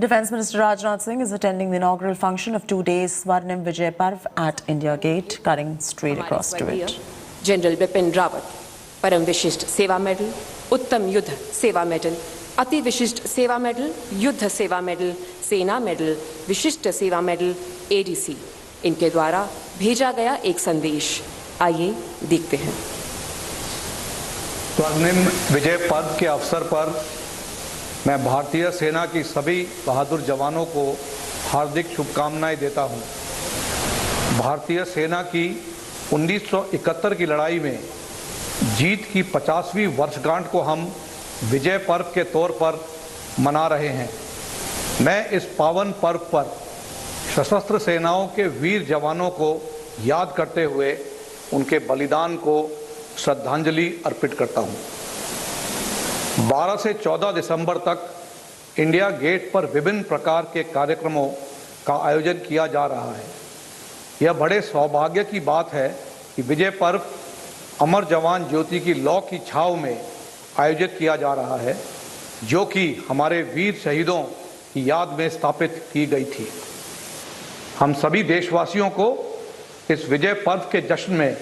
Defence Minister Rajnath Singh is attending the inaugural function of 2 days Swarnim Vijay Parv at India Gate, cutting straight across to it. General Bipin Rawat, Param Vishisht Seva Medal, Uttam Yuddha Seva Medal, Ati Vishisht Seva Medal, Yuddha Seva Medal, Sena Medal, Vishisht Seva Medal, ADC. इनके द्वारा भेजा गया एक संदेश, आइए देखते हैं। स्वर्णिम विजय पर्व के अवसर पर मैं भारतीय सेना की सभी बहादुर जवानों को हार्दिक शुभकामनाएं देता हूं। भारतीय सेना की 1971 की लड़ाई में जीत की 50वीं वर्षगांठ को हम विजय पर्व के तौर पर मना रहे हैं। मैं इस पावन पर्व पर सशस्त्र सेनाओं के वीर जवानों को याद करते हुए उनके बलिदान को श्रद्धांजलि अर्पित करता हूं। 12 से 14 दिसंबर तक इंडिया गेट पर विभिन्न प्रकार के कार्यक्रमों का आयोजन किया जा रहा है। यह बड़े सौभाग्य की बात है कि विजय पर्व अमर जवान ज्योति की लौ की छाव में आयोजित किया जा रहा है, जो कि हमारे वीर शहीदों की याद में स्थापित की गई थी। हम सभी देशवासियों को इस विजय पर्व के जश्न में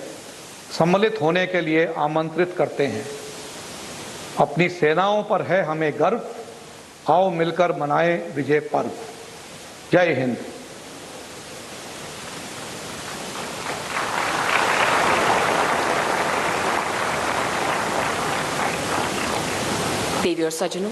सम्मिलित होने के लिए आमंत्रित करते हैं। अपनी सेनाओं पर है हमें गर्व, आओ मिलकर मनाएं विजय पर्व। जय हिंद। देवी और सज्जनों,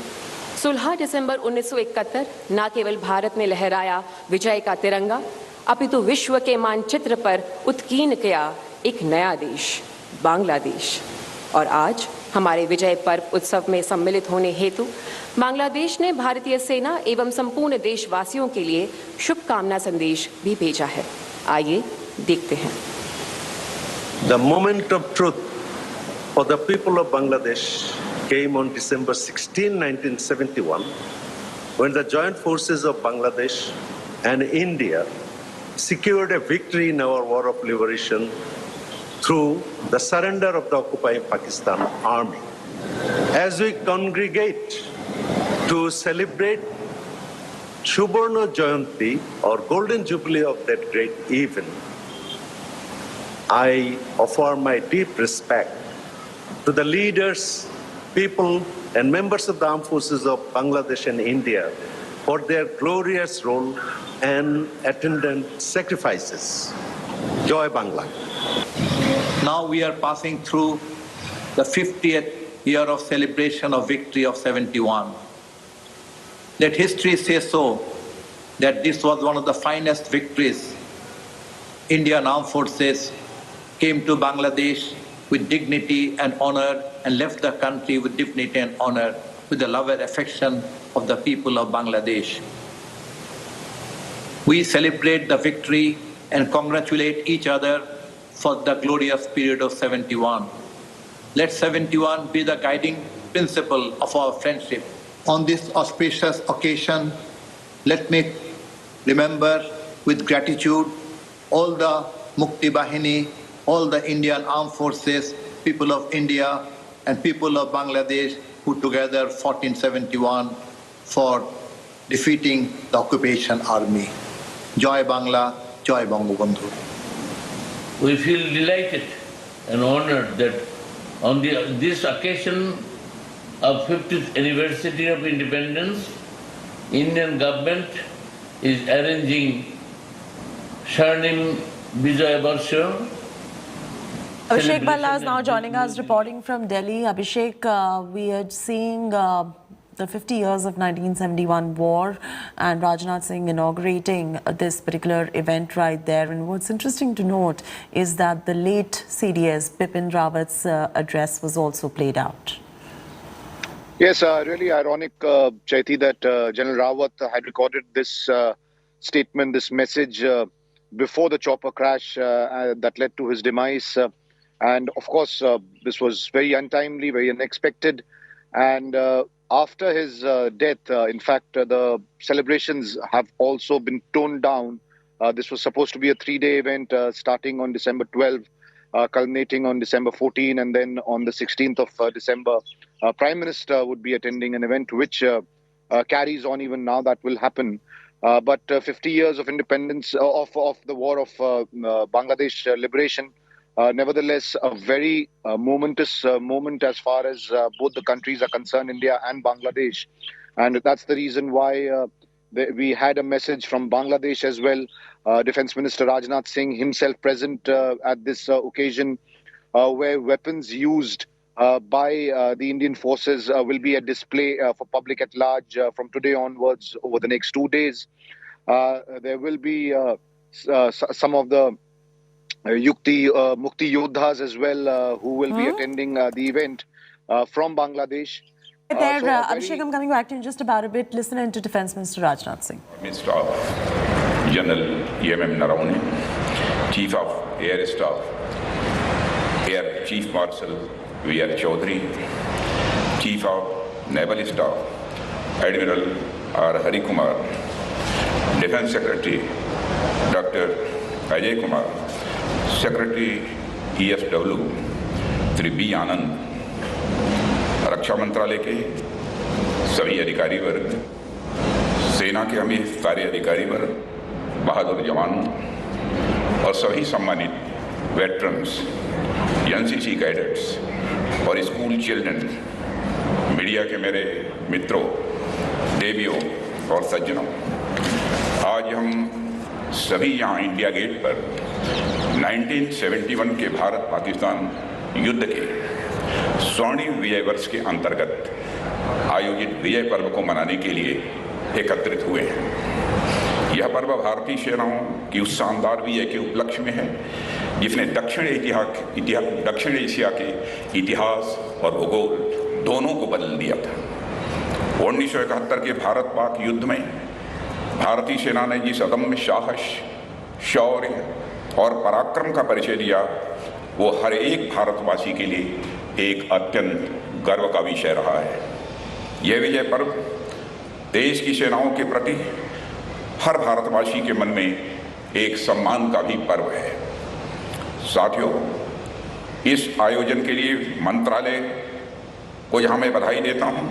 16 दिसंबर 1971 न केवल भारत ने लहराया विजय का तिरंगा, अपितु विश्व के मानचित्र पर उत्कीर्ण किया एक नया देश, बांग्लादेश। और आज हमारे विजय पर्व उत्सव में सम्मिलित होने हेतु बांग्लादेश ने भारतीय सेना एवं संपूर्ण देशवासियों के लिए शुभकामना संदेश भी भेजा है। आइए देखते हैं। The moment of truth for the people of Bangladesh came on December 16, 1971, when the joint forces of Bangladesh and India secured a victory in our war of liberation through the surrender of the occupying Pakistan army. As we congregate to celebrate Subarna Jayanti, or Golden Jubilee of that great event, I offer my deep respect to the leaders, people and members of the armed forces of Bangladesh and India for their glorious role and attendant sacrifices. Joy Bangla. Now we are passing through the 50th year of celebration of victory of 71. Let history say so, that this was one of the finest victories. Indian armed forces came to Bangladesh with dignity and honor and left the country with dignity and honor, with the love and affection of the people of Bangladesh. We celebrate the victory and congratulate each other for the glorious period of 71. Let 71 be the guiding principle of our friendship. On this auspicious occasion, let me remember with gratitude all the Mukti Bahini, all the Indian armed forces, people of India and people of Bangladesh who together fought in 71 for defeating the occupation army. Joy Bangla, Joy Bangabandhu. We feel delighted and honored that on this occasion of 50th anniversary of independence, Indian government is arranging Swarnim Vijay Varsha. Abhishek Balla is now joining us, reporting from Delhi. Abhishek, we are seeing the 50 years of 1971 war and Rajnath Singh inaugurating this particular event right there. And what's interesting to note is that the late CDS Bipin Rawat's address was also played out. Yes, really ironic, Chaiti, that General Rawat had recorded this statement, this message before the chopper crash that led to his demise. And of course, this was very untimely, very unexpected. And after his death, in fact, the celebrations have also been toned down. This was supposed to be a 3-day event starting on December 12, culminating on December 14, and then on the 16th of December, Prime Minister would be attending an event which carries on even now. That will happen. But 50 years of independence of the war of Bangladesh liberation, nevertheless, a very momentous moment as far as both the countries are concerned, India and Bangladesh. And that's the reason why we had a message from Bangladesh as well. Defense Minister Rajnath Singh himself present at this occasion, where weapons used by the Indian forces will be a display for public at large from today onwards over the next 2 days. There will be some of the Mukti Yodhas as well who will be attending the event from Bangladesh. There, So a very- Abhishek, I'm coming back to you in just about a bit. Listen in to Defense Minister Rajnath Singh. Staff, General E.M.M. Naravane, Chief of Air Staff, Air Chief Marshal V.R. Chaudhary, Chief of Naval Staff, Admiral R. Hari Kumar, Defense Secretary Dr. Ajay Kumar, Secretary ESW Sri B. Anand, रक्षा मंत्रालय के सभी अधिकारी वर्ग, सेना के हमें सारे अधिकारी वर्ग, बहादुर जवानों और सभी सम्मानित वेटरन्स, एनसीसी कैडेट्स और स्कूल चिल्ड्रन, मीडिया के मेरे मित्रों, देवियों और सज्जनों, आज हम सभी यहाँ इंडिया गेट पर 1971 के भारत पाकिस्तान युद्ध के स्वर्णिम विजय वर्ष के अंतर्गत आयोजित विजय पर्व को मनाने के लिए एकत्रित हुए हैं। यह पर्व भारतीय सेनाओं की उस शानदार विजय के उपलक्ष्य में है जिसने दक्षिण एशिया के इतिहास और भूगोल दोनों को बदल दिया था। 1971 के भारत पाक युद्ध में भारतीय सेना ने जिस अदम्य साहस, शौर्य और पराक्रम का परिचय दिया, वो हर एक भारतवासी के लिए एक अत्यंत गर्व का विषय रहा है। यह विजय पर्व देश की सेनाओं के प्रति हर भारतवासी के मन में एक सम्मान का भी पर्व है। साथियों, इस आयोजन के लिए मंत्रालय को जहां मैं बधाई देता हूं,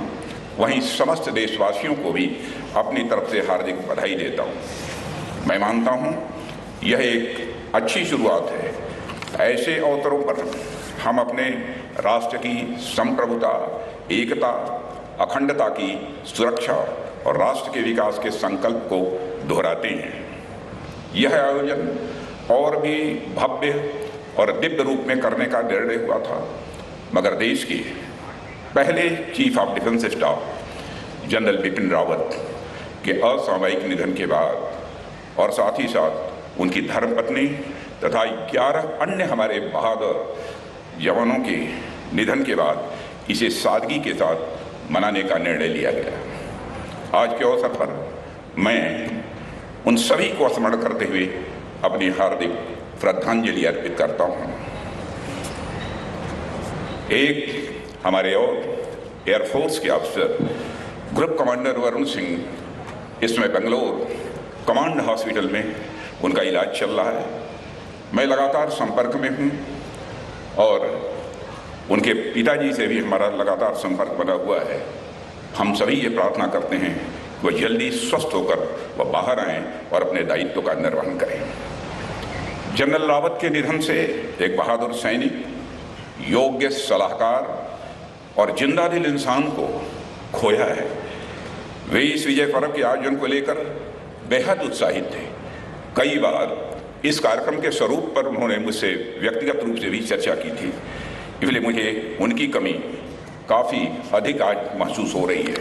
वहीं समस्त देशवासियों को भी अपनी तरफ से हार्दिक बधाई देता हूं। मैं मानता हूं यह एक अच्छी शुरुआत है। ऐसे अवसरों पर हम अपने राष्ट्र की संप्रभुता, एकता, अखंडता की सुरक्षा और राष्ट्र के विकास के संकल्प को दोहराते हैं। यह आयोजन और भी भव्य और दिव्य रूप में करने का निर्णय हुआ था, मगर देश के पहले chief of defence staff general Bipin Rawat के असामयिक निधन के बाद और साथ ही साथ उनकी धर्मपत्नी तथा 11 अन्य हमारे बहादुर जवानों के निधन के बाद इसे सादगी के साथ मनाने का निर्णय लिया गया। आज के अवसर पर मैं उन सभी को स्मरण करते हुए अपनी हार्दिक श्रद्धांजलि अर्पित करता हूँ। एक हमारे और एयरफोर्स के अफसर ग्रुप कमांडर वरुण सिंह इस समय बेंगलोर कमांड हॉस्पिटल में उनका इलाज चल रहा है। मैं लगातार संपर्क में हूँ और उनके पिताजी से भी हमारा लगातार संपर्क बना हुआ है। हम सभी ये प्रार्थना करते हैं कि वह जल्दी स्वस्थ होकर वह बाहर आएँ और अपने दायित्व का निर्वहन करें। जनरल रावत के निधन से एक बहादुर सैनिक, योग्य सलाहकार और जिंदादिल इंसान को खोया है। वे इस विजय पर्व के आयोजन को लेकर बेहद उत्साहित थे। कई बार इस कार्यक्रम के स्वरूप पर उन्होंने मुझसे व्यक्तिगत रूप से भी चर्चा की थी, इसलिए मुझे उनकी कमी काफ़ी अधिक आज महसूस हो रही है।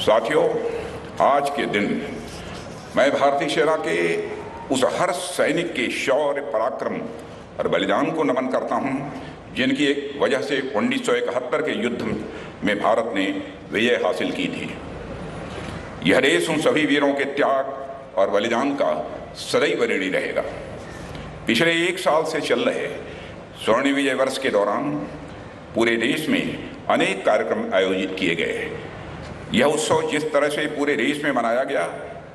साथियों, आज के दिन मैं भारतीय सेना के उस हर सैनिक के शौर्य, पराक्रम और बलिदान को नमन करता हूं, जिनकी एक वजह से 1971 के युद्ध में भारत ने विजय हासिल की थी। यह देश उन सभी वीरों के त्याग और बलिदान का सदैव ऋणी रहेगा। पिछले 1 साल से चल रहे स्वर्णिम विजय वर्ष के दौरान पूरे देश में अनेक कार्यक्रम आयोजित किए गए। यह उत्सव जिस तरह से पूरे देश में मनाया गया,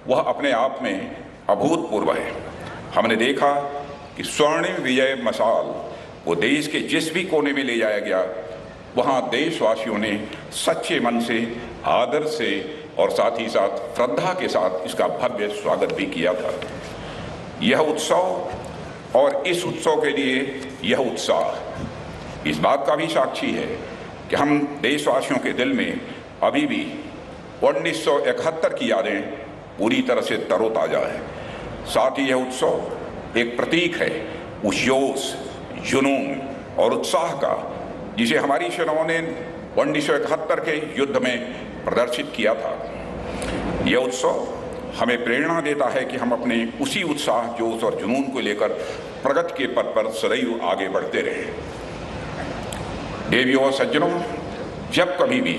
वह अपने आप में अभूतपूर्व है। हमने देखा कि स्वर्णिम विजय मशाल वो देश के जिस भी कोने में ले जाया गया, वहाँ देशवासियों ने सच्चे मन से, आदर से और साथ ही साथ श्रद्धा के साथ इसका भव्य स्वागत भी किया था। यह उत्सव और इस उत्सव के लिए यह उत्साह इस बात का भी साक्षी है कि हम देशवासियों के दिल में अभी भी 1971 की यादें पूरी तरह से तरोताजा है। साथ ही यह उत्सव एक प्रतीक है उस जोश, जुनून और उत्साह का जिसे हमारी सेनाओं ने 1971 के युद्ध में प्रदर्शित किया था। यह उत्सव हमें प्रेरणा देता है कि हम अपने उसी उत्साह, जोश और जुनून को लेकर प्रगति के पथ पर सदैव आगे बढ़ते रहें। देवियों और सज्जनों, जब कभी भी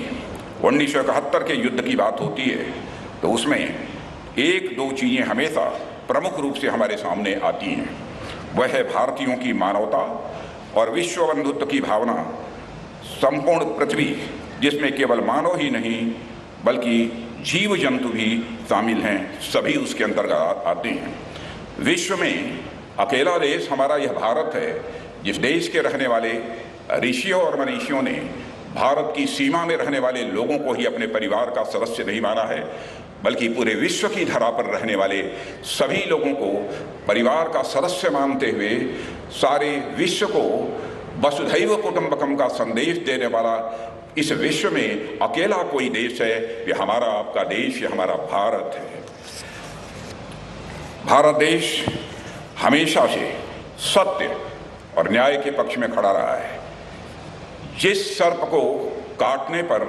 1971 के युद्ध की बात होती है तो उसमें एक दो चीज़ें हमेशा प्रमुख रूप से हमारे सामने आती हैं। वह है भारतीयों की मानवता और विश्व बंधुत्व की भावना। संपूर्ण पृथ्वी, जिसमें केवल मानव ही नहीं बल्कि जीव जंतु भी शामिल हैं, सभी उसके अंतर्गत आते हैं। विश्व में अकेला देश हमारा यह भारत है जिस देश के रहने वाले ऋषियों और मनीषियों ने भारत की सीमा में रहने वाले लोगों को ही अपने परिवार का सदस्य नहीं माना है, बल्कि पूरे विश्व की धरा पर रहने वाले सभी लोगों को परिवार का सदस्य मानते हुए सारे विश्व को वसुधैव कुटुंबकम का संदेश देने वाला इस विश्व में अकेला कोई देश है, ये हमारा आपका देश, ये हमारा भारत है। भारत देश हमेशा से सत्य और न्याय के पक्ष में खड़ा रहा है। जिस सर्प को काटने पर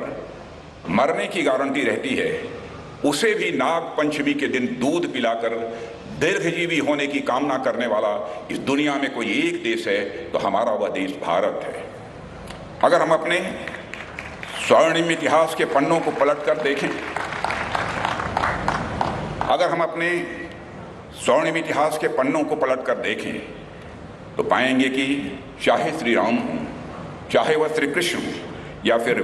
मरने की गारंटी रहती है, उसे भी नाग पंचमी के दिन दूध पिलाकर दीर्घजीवी होने की कामना करने वाला इस दुनिया में कोई एक देश है तो हमारा वह देश भारत है। अगर हम अपने स्वर्णिम इतिहास के पन्नों को पलटकर देखें, अगर हम अपने स्वर्णिम इतिहास के पन्नों को पलटकर देखें तो पाएंगे कि चाहे श्री राम हों, चाहे वह श्री कृष्ण हों, या फिर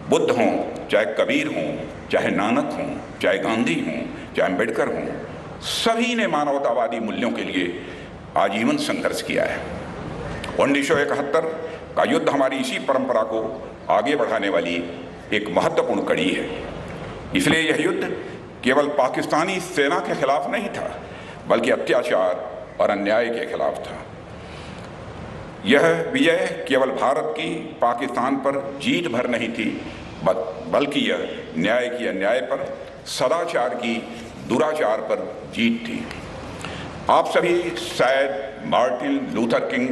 बुद्ध हों, चाहे कबीर हों, चाहे नानक हों, चाहे गांधी हों, चाहे अम्बेडकर हों, सभी ने मानवतावादी मूल्यों के लिए आजीवन संघर्ष किया है। 1971 का युद्ध हमारी इसी परंपरा को आगे बढ़ाने वाली एक महत्वपूर्ण कड़ी है। इसलिए यह युद्ध केवल पाकिस्तानी सेना के खिलाफ नहीं था, बल्कि अत्याचार और अन्याय के खिलाफ था। यह विजय केवल भारत की पाकिस्तान पर जीत भर नहीं थी, बल्कि यह न्याय की अन्याय पर, सदाचार की दुराचार पर जीत थी। आप सभी शायद मार्टिन लूथर किंग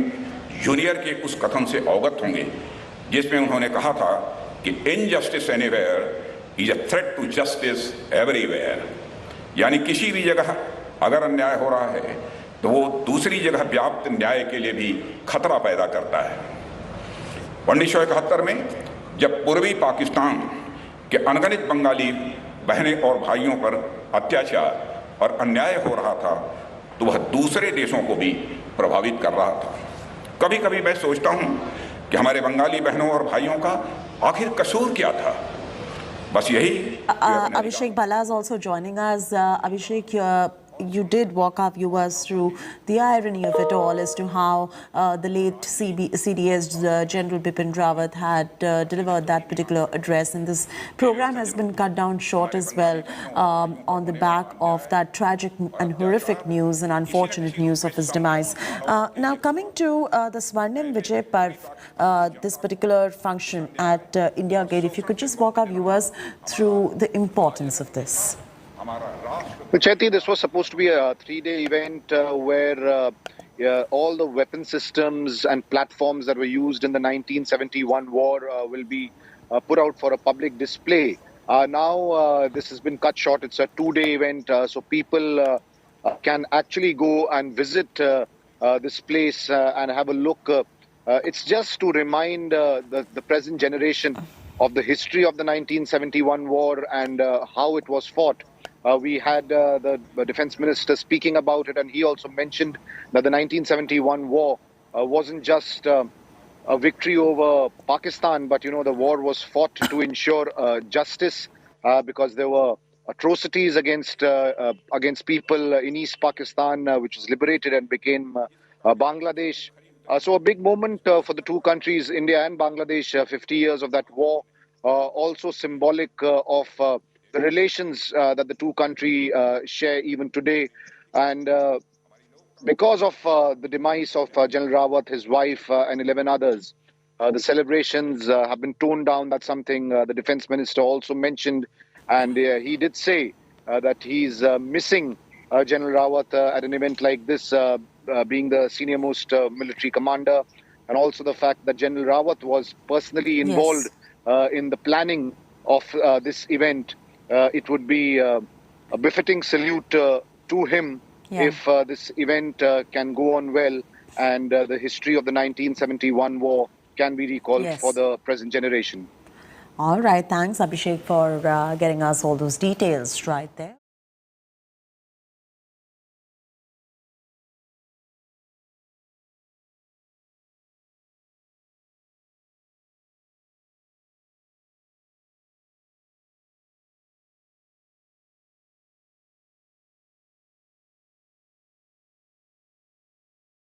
जूनियर के उस कथन से अवगत होंगे जिसमें उन्होंने कहा था कि injustice anywhere is a threat to justice everywhere. यानी किसी भी जगह अगर अन्याय हो रहा है तो वो दूसरी जगह व्याप्त न्याय के लिए भी खतरा पैदा करता है। 1971 में जब पूर्वी पाकिस्तान के अनगिनत बंगाली बहनें और भाइयों पर अत्याचार और अन्याय हो रहा था तो वह दूसरे देशों को भी प्रभावित कर रहा था। कभी कभी मैं सोचता हूँ कि हमारे बंगाली बहनों और भाइयों का आखिर कसूर क्या था। बस यही। Abhishek Bala is also joining us. Abhishek, you did walk our viewers through the irony of it all as to how the late CDS General Bipin Rawat had delivered that particular address, and this program has been cut down short as well on the back of that tragic and horrific news and unfortunate news of his demise. Now coming to the Swarnim Vijay Parv, this particular function at India Gate, if you could just walk our viewers through the importance of this. Well, Chaiti, this was supposed to be a 3-day event where all the weapon systems and platforms that were used in the 1971 war will be put out for a public display. Now this has been cut short. It's a 2-day event, so people can actually go and visit this place and have a look. It's just to remind the present generation of the history of the 1971 war and how it was fought. We had the defense minister speaking about it, and he also mentioned that the 1971 war wasn't just a victory over Pakistan, but, you know, the war was fought to ensure justice because there were atrocities against people in East Pakistan, which was liberated and became Bangladesh. So a big moment for the two countries, India and Bangladesh, 50 years of that war, also symbolic of the relations that the two countries share even today. And because of the demise of General Rawat, his wife, and 11 others, the celebrations have been toned down. That's something the defense minister also mentioned. And he did say that he's missing General Rawat at an event like this, being the senior most military commander, and also the fact that General Rawat was personally involved in the planning of this event. It would be a befitting salute to him if this event can go on well, and the history of the 1971 war can be recalled for the present generation. All right. Thanks, Abhishek, for getting us all those details right there.